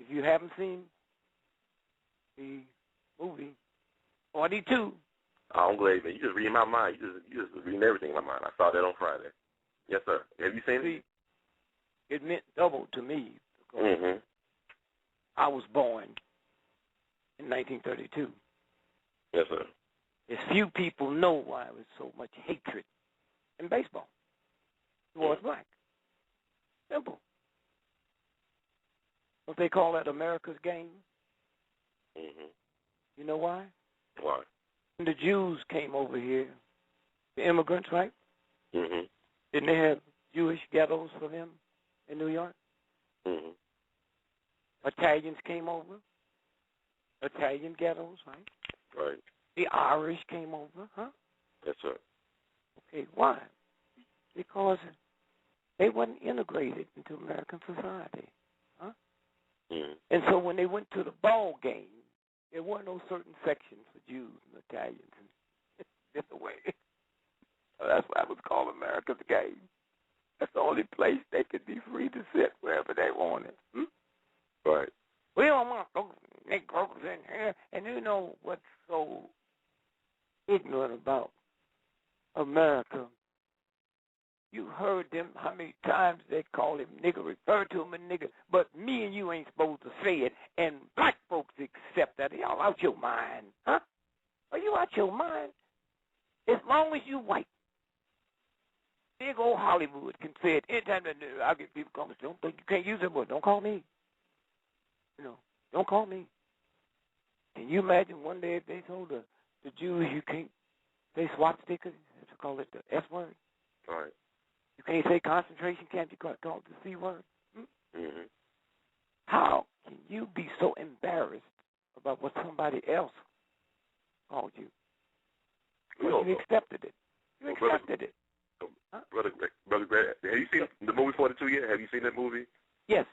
you haven't seen the movie 42. Oh, I'm glad, man. You just read my mind. You just reading everything in my mind. I saw that on Friday. Yes, sir. Have you seen it? It meant double to me because I was born in 1932. Yes, sir. As few people know why there was so much hatred in baseball towards black. Simple. Don't they call that America's game? You know why? Why? When the Jews came over here, the immigrants, right? Didn't they have Jewish ghettos for them in New York? Italians came over. Italian ghettos, right? Right. The Irish came over, huh? Yes, sir. Okay, why? Because they wasn't integrated into American society, huh? And so when they went to the ball game, there weren't no certain sections for Jews and Italians and different ways. So that's why it was called America's game. That's the only place they could be free to sit wherever they wanted. Right. We don't want those Negroes in here. And you know what's so ignorant about America? You heard them how many times they call him nigger, refer to him as nigger, but me and you ain't supposed to say it, and black folks accept that. Y'all out your mind, huh? Are you out your mind? As long as you white. Big old Hollywood can say it anytime that I get people calling. Don't think you can't use that word. Don't call me. You know, don't call me. Can you imagine one day if they told the Jews you can't say swap stickers, to call it the S word? Right. You can't say concentration camp, you can't call it the C word? How can you be so embarrassed about what somebody else called you? Well, you accepted it. You accepted it. Huh? Brother Greg, have you seen the movie 42 yet? Have you seen that movie? Yes.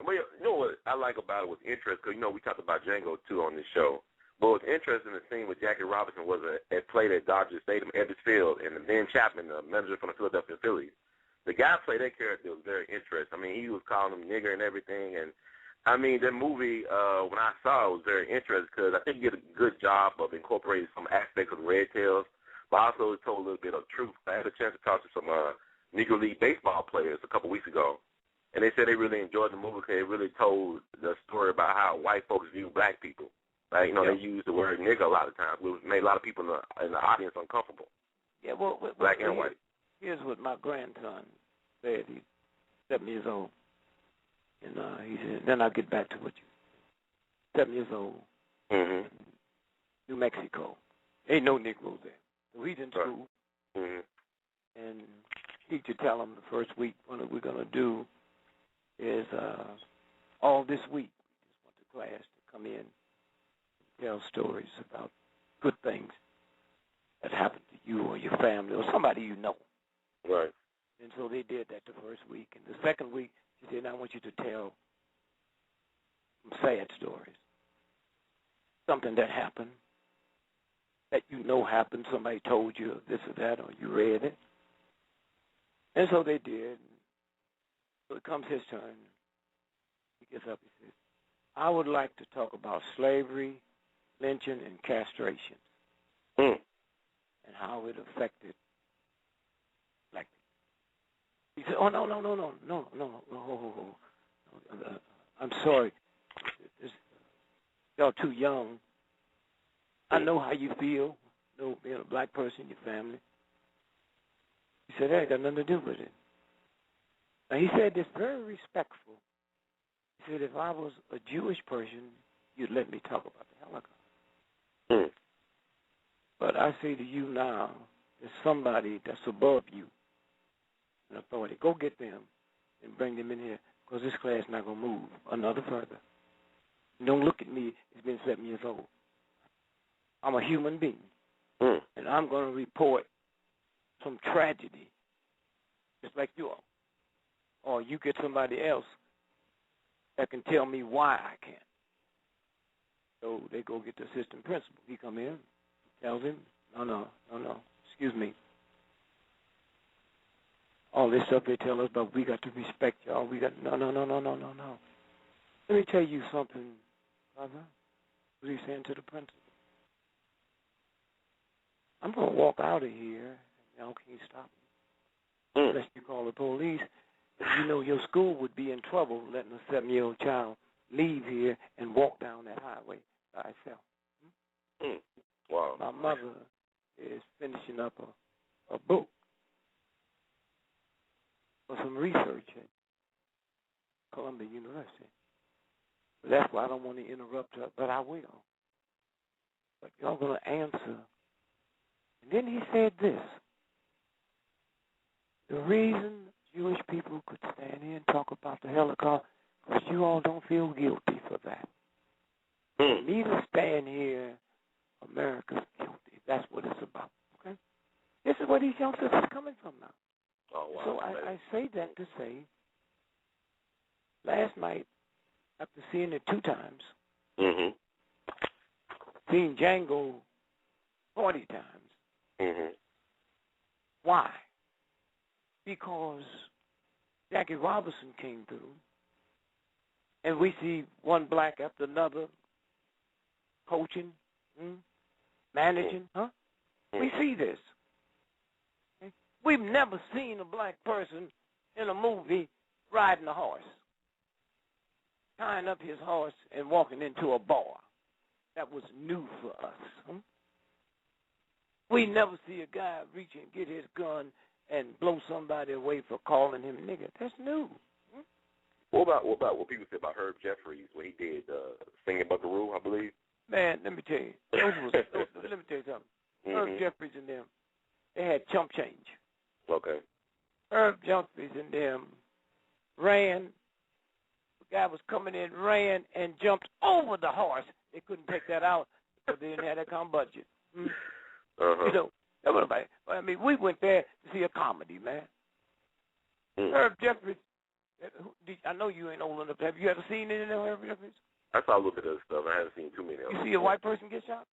Well, you know what I like about it was interest, because, you know, we talked about Django, too, on this show. But what's interesting, the scene with Jackie Robinson was it played at Dodger Stadium, Ebbets Field, and Ben Chapman, the manager from the Philadelphia Phillies. The guy played that character was very interesting. I mean, he was calling him nigger and everything. And, I mean, that movie, when I saw it, was very interesting because I think you did a good job of incorporating some aspects of the Red Tails, but also it told a little bit of truth. I had a chance to talk to some Negro League baseball players a couple weeks ago, and they said they really enjoyed the movie because it really told the story about how white folks view black people. Like, you know, they use the word nigger a lot of times, which made a lot of people in the audience uncomfortable. Yeah, well, black and white. Here's what my grandson said. He's 7 years old. And he said, then I'll get back to what you 7 years old. New Mexico. Ain't no Negroes there. So he's in school. And teacher tell him the first week what we're going to do is all this week we just want the class to come in and tell stories about good things that happened to you or your family or somebody you know. Right. And so they did that the first week. And the second week, she said, I want you to tell some sad stories. Something that happened, that you know happened, somebody told you this or that, or you read it. And so they did. So it comes his turn. He gets up, he says, I would like to talk about slavery, lynching, and castration. And how it affected black people. He said, oh, no. I'm sorry. Y'all too young. I know how you feel, being a black person in your family. He said, that ain't got nothing to do with it. Now, he said this very respectful. He said, if I was a Jewish person, you'd let me talk about the Holocaust. But I say to you now, there's somebody that's above you in authority. Go get them and bring them in here, because this class is not going to move another further. Don't look at me as being 7 years old. I'm a human being, and I'm going to report some tragedy, just like you are. Or you get somebody else that can tell me why I can't. So they go get the assistant principal. He come in, tells him, no, excuse me. All this stuff they tell us about, we got to respect y'all. We got no. Let me tell you something, brother. What are you saying to the principal? I'm going to walk out of here, and y'all can't stop me. Unless you call the police. You know your school would be in trouble letting a 7-year-old child leave here and walk down that highway by itself. Wow. My mother is finishing up a book for some research at Columbia University. But that's why I don't want to interrupt her, but I will. But y'all going to answer. And then he said this. The reason Jewish people could stand here and talk about the Holocaust because you all don't feel guilty for that. Neither stand here, America's guilty. That's what it's about, okay? This is where these youngsters are coming from now. Oh, wow. So I say that to say, last night, after seeing it 2 times, seeing Django 40 times, why? Because Jackie Robinson came through, and we see one black after another coaching, managing, We see this. Okay? We've never seen a black person in a movie riding a horse, tying up his horse and walking into a bar. That was new for us. We never see a guy reach and get his gun and blow somebody away for calling him a nigger. That's new. What about what people say about Herb Jeffries when he did Singing Buckaroo, I believe? Man, let me tell you. Let me tell you something. Herb Jeffries and them, they had chump change. Okay. Herb Jeffries and them ran. The guy was coming in, ran, and jumped over the horse. They couldn't take that out because they didn't have that kind of budget. You know, everybody. I mean, we went there to see a comedy, man. Herb Jeffries. I know you ain't old enough. Have you ever seen any of Herb Jeffries? I saw a little bit of stuff. I haven't seen too many of them. You see a white person get shot?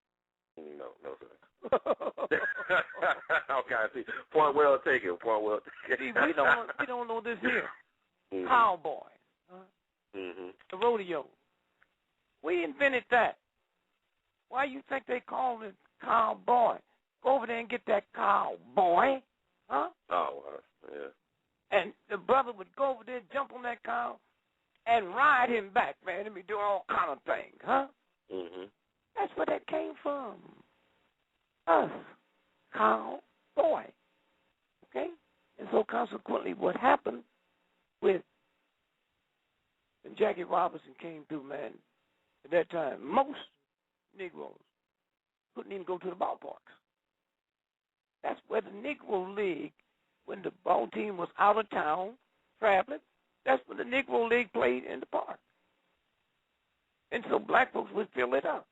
No, sir. Okay, I see. Point well taken. See, we don't know this here. Cowboy. The rodeo. We invented that. Why you think they call it cowboy? Go over there and get that cowboy. Huh? Oh, yeah. And the brother would go over there, jump on that cow, and ride him back, man. Let me do all kind of things, huh? That's where that came from. Us. Cowboy. Okay? And so consequently, what happened with when Jackie Robinson came through, man, at that time, most Negroes couldn't even go to the ballparks. That's where the Negro League, when the ball team was out of town, traveling, that's when the Negro League played in the park. And so black folks would fill it up.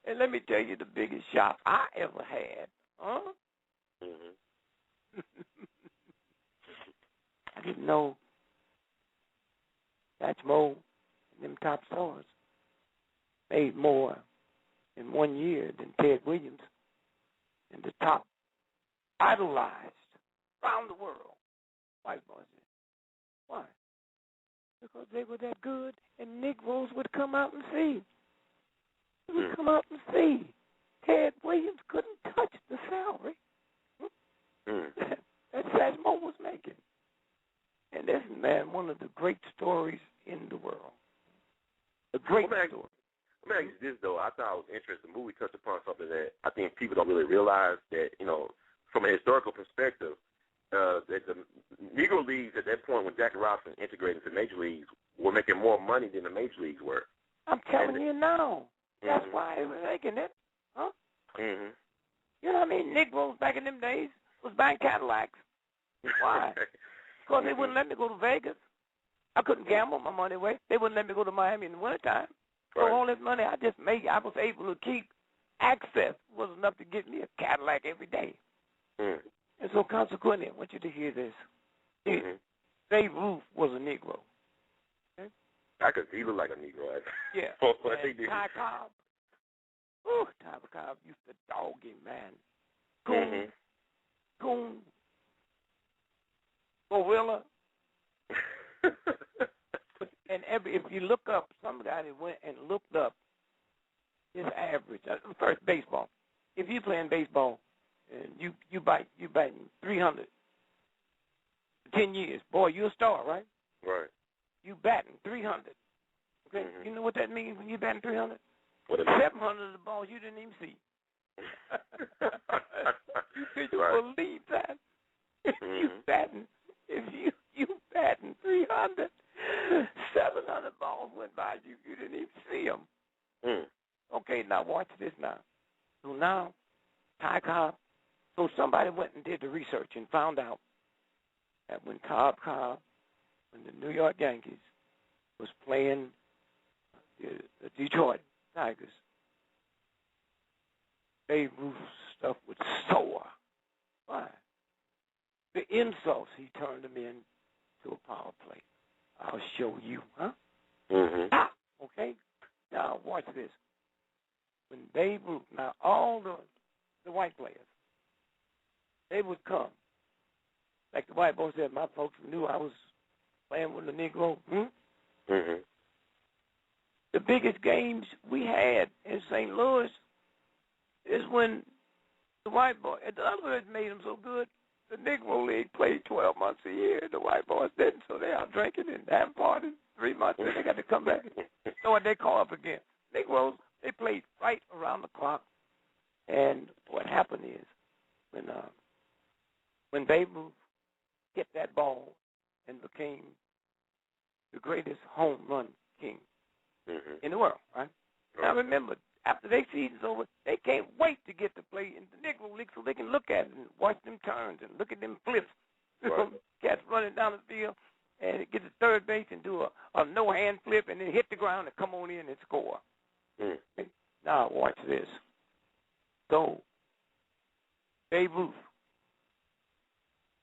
And let me tell you the biggest shock I ever had. I didn't know Satchmo and them top stars made more in 1 year than Ted Williams and the top idolized around the world white boys. Why? Because they were that good, and Negroes would come out and see. They would come out and see. Ted Williams couldn't touch the salary that Satchmo was making. And this is, man, one of the great stories in the world. A great story. Let me ask you this, though. I thought it was interesting. The movie touched upon something that I think people don't really realize, that, you know, from a historical perspective, that the Negro Leagues at that point when Jackie Robinson integrated into Major Leagues were making more money than the Major Leagues were. I'm telling you now. That's why they were making it. Huh? You know what I mean? Negroes back in them days was buying Cadillacs. Why? Because they wouldn't let me go to Vegas. I couldn't gamble my money away. They wouldn't let me go to Miami in the wintertime. So all this money I just made, I was able to keep access. It was enough to get me a Cadillac every day. And so consequently, I want you to hear this. Dave Ruth was a Negro. Okay? I could see he looked like a Negro. Yeah. Ty Cobb. Ty Cobb used to dog him, man. Coon. Gorilla. And if you look up, somebody went and looked up his average. First, baseball. If you're playing baseball and you batting 300 for 10 years, boy, you're a star, right? Right. You batting 300. Okay, you know what that means when you're batting 300? What 700 of the balls you didn't even see. Could you believe that? If you batting 300, 700 balls went by you. You didn't even see them. Okay, now watch this now. So now, Ty Cobb. So somebody went and did the research and found out that when when the New York Yankees was playing the Detroit Tigers, Babe Ruth's stuff would soar. Why? The insults he turned them in to a power play. I'll show you, huh? Okay? Now, watch this. When Babe Ruth, now all the white players, they would come. Like the white boy said, my folks knew I was playing with the Negro. The biggest games we had in St. Louis is when the white boy, and the others made them so good, the Negro League played 12 months a year. The white boys didn't, so they out drinking and having parties 3 months, and they got to come back and know what they call up again. Negroes, they played right around the clock, and what happened is when Babe Ruth hit that ball and became the greatest home run king in the world, right? Now remember, after their season's over, they can't wait to get to play in the Negro League so they can look at it and watch them turns and look at them flips. Cats running down the field and get to third base and do a no-hand flip and then hit the ground and come on in and score. Now watch this. So Babe Ruth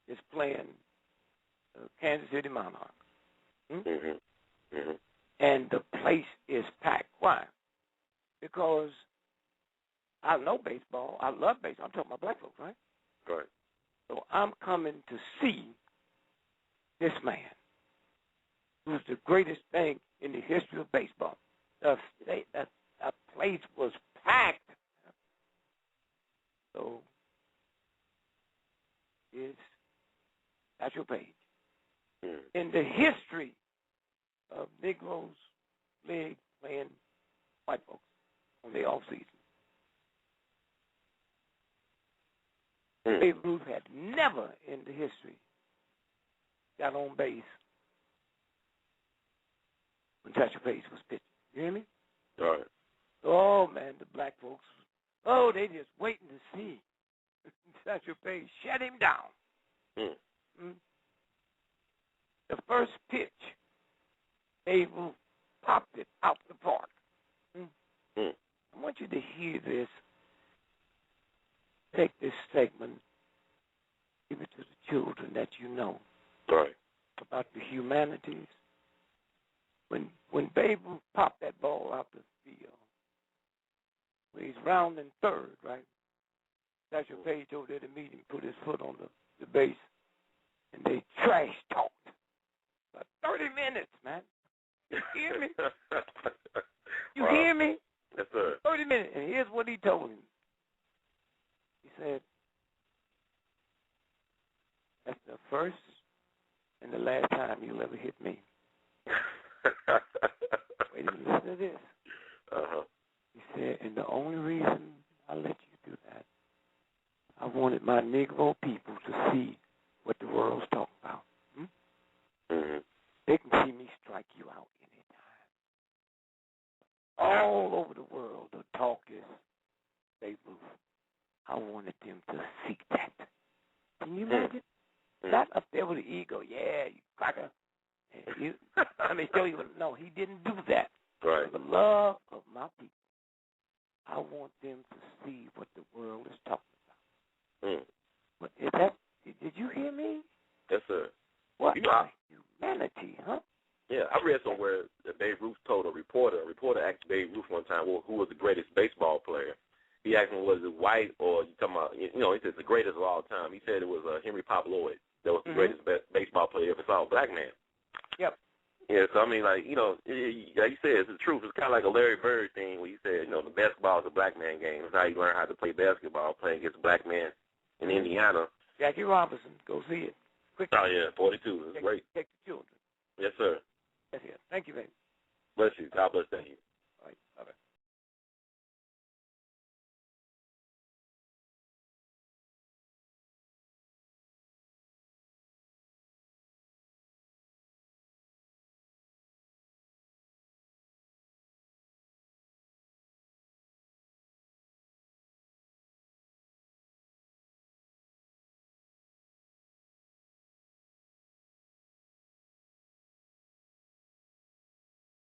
is playing Kansas City Monarchs. And the place is packed. Why? Because I know baseball. I love baseball. I'm talking about black folks, right? Right. So I'm coming to see this man who's the greatest thing in the history of baseball. The place was packed. So it's Satchel Paige. In the history of Negroes League playing white folks on the off season, Babe Ruth had never in the history got on base when Satchel Paige was pitching. You hear me? All right. Oh man, the black folks, they just waiting to see Satchel Paige shut him down. The first pitch, Babe Ruth popped it out the park. I want you to hear this. Take this segment, give it to the children that you know about the humanities. When Babe Ruth popped that ball out the field, when he's rounding third, right? Satchel Paige over there to meet him, put his foot on the base, and they trash talked for 30 minutes, man. You hear me? You hear me? Yes, sir. 30 minutes, and here's what he told him. He said, that's the first and the last time you'll ever hit me. Wait a minute, listen to this. He said, and the only reason I let you do that, I wanted my Negro people to see what the world's talking about. They can see me strike you out anytime. All over the world, the talk is Babe Ruth. I wanted them to see that. Can you imagine? Not up there with the ego. Yeah, you cracker. Let me show you. No, he didn't do that. Right. For the love of my people, I want them to see what the world is talking about. But is that? Did you hear me? Yes, sir. What humanity, huh? Yeah, I read somewhere that Babe Ruth told a reporter asked Babe Ruth one time, well, who was the greatest baseball player? He asked him, was it white or you talking about, he said the greatest of all time. He said it was Henry Pop Lloyd. That was the greatest baseball player ever saw, a black man. Yep. Yeah, So, I mean, like, you know, like you said, it's the truth. It's kind of like a Larry Bird thing where you said, you know, the basketball is a black man game. It's how you learn how to play basketball, playing against a black man in Indiana. Jackie Robinson, go see it. Quick. Oh, yeah, 42. It's great. Take the children. Yes, sir. That's it. Thank you, baby. Bless you. God bless you. All right. Bye-bye.